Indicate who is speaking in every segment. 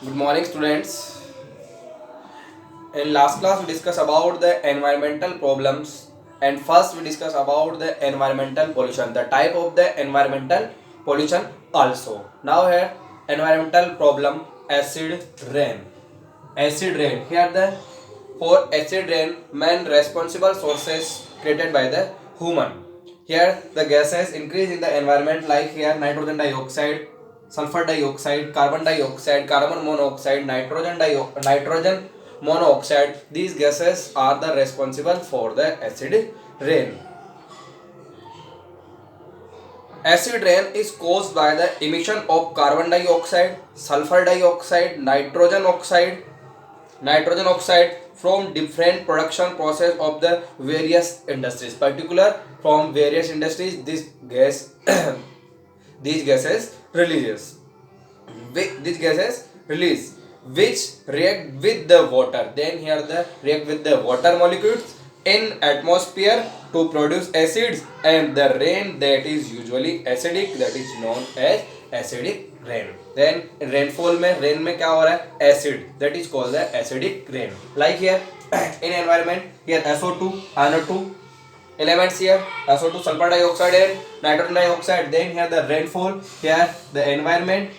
Speaker 1: Good morning, students. In last class, we discussed about the environmental problems, and first we discussed about the environmental pollution, the type of the environmental pollution also. Now here, environmental problem, acid rain. Acid rain. Here the for acid rain, main responsible sources created by the human. Here the gases increase in the environment like here nitrogen dioxide, sulfur dioxide, carbon monoxide, nitrogen monoxide. These gases are the responsible for the acid rain. Acid rain is caused by the emission of carbon dioxide, sulfur dioxide, nitrogen oxide from different production process of the various industries. Particular from various industries, this gas these gases releases. These gases release which react with the water. Then here the react with the water molecules in atmosphere to produce acids, and the rain that is usually acidic, that is known as acidic rain. Then rainfall में rain में क्या हो रहा है acid, that is called the acidic rain. Like here in environment, here SO2, NO2 elements, here SO2 sulfur dioxide and nitrogen dioxide. Then here the rainfall, here the environment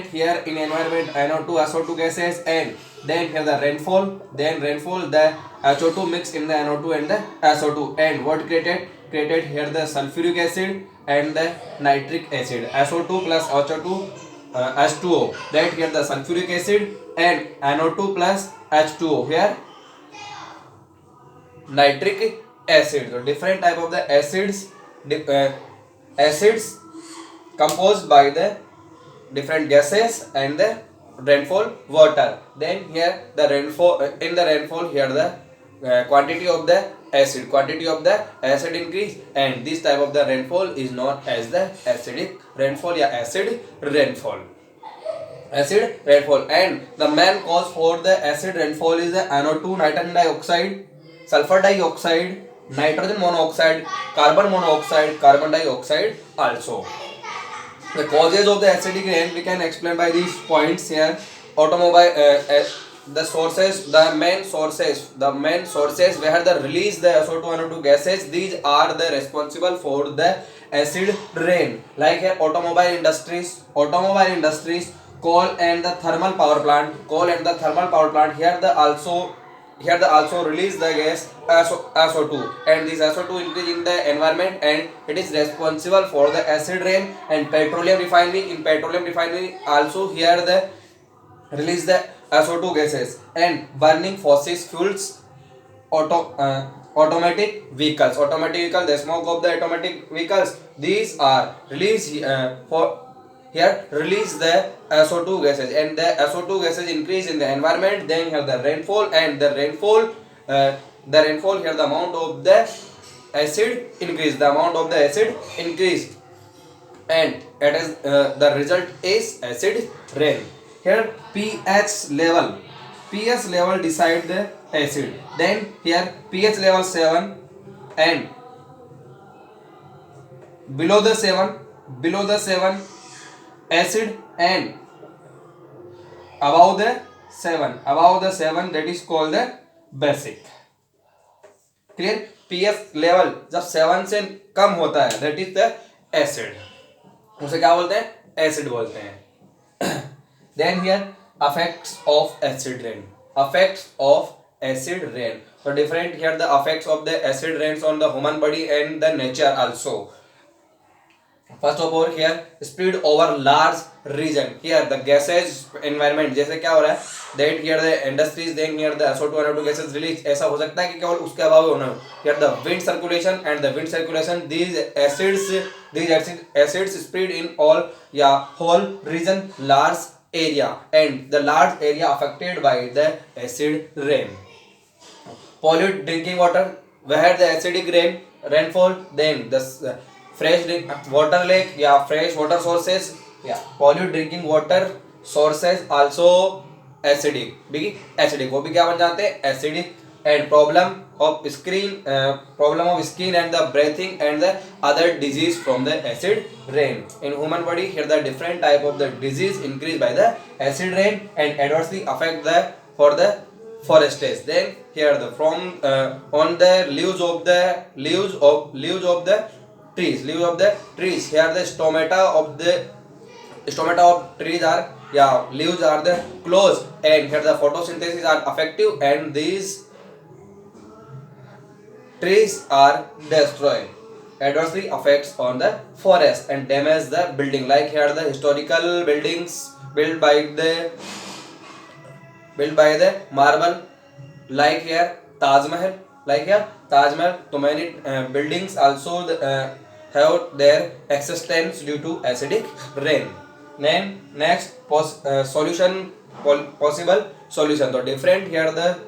Speaker 1: here in environment NO2 SO2 gases, and then here the rainfall, the HO2 mix in the NO2 and the SO2, and what created here the sulfuric acid and the nitric acid. SO2 plus HO2 H2O, that here the sulfuric acid, and NO2 plus H2O, here nitric acid. So different type of the acids composed by the different gases and the rainfall water. Then here the rainfall in the rainfall, here the quantity of the acid increase, and this type of the rainfall is known as the acidic rainfall या acid rainfall. And the main cause for the acid rainfall is the NO2 nitrogen dioxide, sulfur dioxide, nitrogen monoxide, carbon dioxide also. The causes of the acidic rain we can explain by these points here. The main sources where the release the SO2 NO2 gases, these are the responsible for the acid rain. Like here automobile industries, coal and the thermal power plant. Here the also release the gas SO2, and this SO2 increase in the environment, and it is responsible for the acid rain. And petroleum refinery also here the release the SO2 gases, and burning fossil fuels, automatic vehicles, the smoke of the automatic vehicles, these are release release the SO2 gases, and the SO2 gases increase in the environment. Then here the rainfall, and the rainfall here the amount of the acid increase, and it is the result is acid rain. Here pH level decide the acid. Then here pH level 7, and below the 7 acid, and above the 7 that is called the basic. Clear? pH level जब 7 से कम होता है that is the acid, उसे क्या बोलते हैं? Acid बोलते हैं. Then here effects of acid rain. So different here the effects of the acid rains on the human body and the nature also. First of all here spread over large region. Here the gases environment, जैसे क्या हो रहा है that here the industries, then here the SO2 NO2 gases release. ऐसा हो सकता है कि केवल उसके अभाव होना हो. Here the wind circulation, these acids spread in all whole region, large area, and the large area affected by the acid rain. Pollute drinking water, where the acidic rainfall, then the fresh water lake fresh water sources, pollute drinking water sources also acidic वो भी क्या बन जाते हैं? acidic and problem of skin and the breathing and the other disease from the acid rain. In human body, here the different type of the disease increased by the acid rain and adversely affect the for the forests. Then here the from on the leaves of the trees, here the stomata of trees are, yeah, leaves are the closed, and here the photosynthesis are effective, and these trees are destroyed, adversely affects on the forest and damage the building. Like here the historical buildings built by the marble, like here Taj Mahal, so many buildings also have their existence due to acidic rain. Then next possible solution. So different here the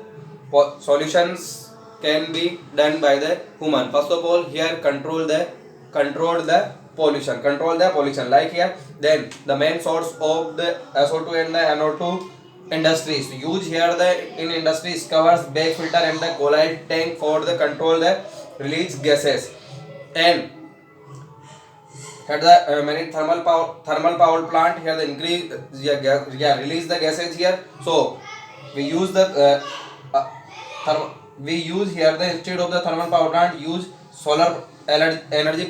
Speaker 1: solutions can be done by the human. First of all, here control the pollution, like here. Then the main source of the SO2 and the NO2 industries use here the in industries covers bag filter and the colloid tank for the control the release gases. And here the many thermal power plant, here the increase, release the gases here. So we use the we use here the instead of the thermal power plant, use energy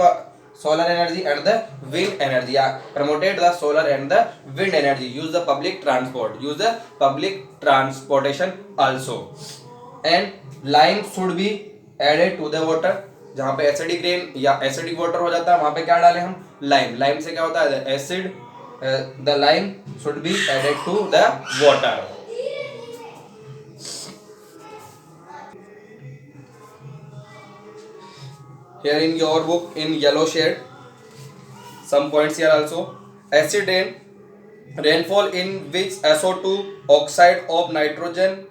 Speaker 1: and the wind energy. Yeah, promoted the solar and the wind energy. Use the public transportation also. And lime should be added to the water. जहाँ पे acidic rain या acidic water हो जाता है, वहां पे क्या डालें हम? लाइम से क्या होता है? Acid, the lime should be added to the water. Here in your book in yellow shade, some points here also. Acid rainfall in which SO2, oxide of nitrogen,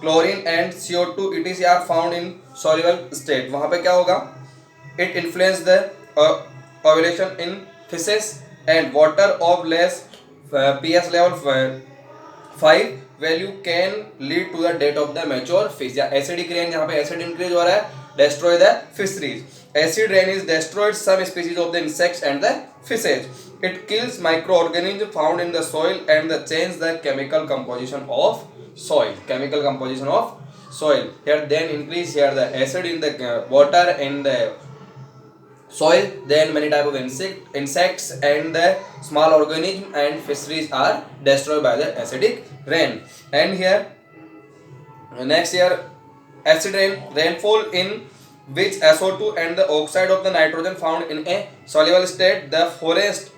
Speaker 1: chlorine and CO2 etc are found in soluble state. वहाँ पे क्या होगा? It influence the ovulation in fishes, and water of less pH level 5 value can lead to the death of the mature fish. या acidic rain, यहाँ पे acid increase हो रहा है, destroy the fisheries. Acid rain is destroyed some species of the insects and the fishes. It kills microorganisms found in the soil and change the chemical composition of soil. Here then increase here the acid in the water and the soil. Then many type of insects and the small organisms and fisheries are destroyed by the acidic rain. And here next here acid rainfall in which SO2 and the oxide of the nitrogen found in a soluble state. The forest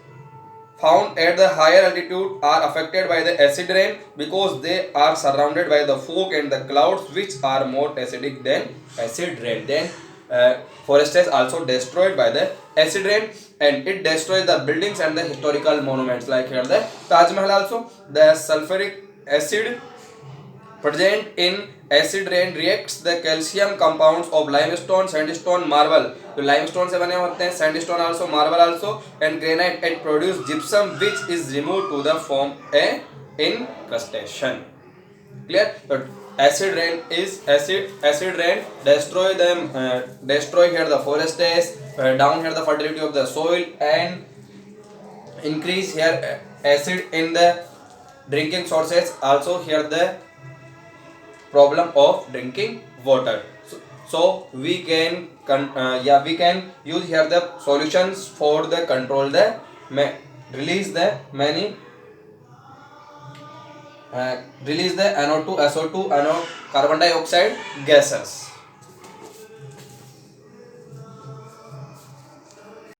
Speaker 1: found at the higher altitude are affected by the acid rain because they are surrounded by the fog and the clouds which are more acidic than acid rain. Then forest is also destroyed by the acid rain, and it destroys the buildings and the historical monuments, like here the Taj Mahal also. The sulfuric acid present in acid rain reacts the calcium compounds of limestone, sandstone, marble. तो limestone से बने होते हैं, sandstone also, marble also, and granite, and produce gypsum which is removed to the form a incrustation. Clear? But acid rain destroy here the forests, down here the fertility of the soil, and increase here acid in the drinking sources. Also here the problem of drinking water. So we can use here the solutions for the control the release the NO2, SO2, carbon dioxide gases.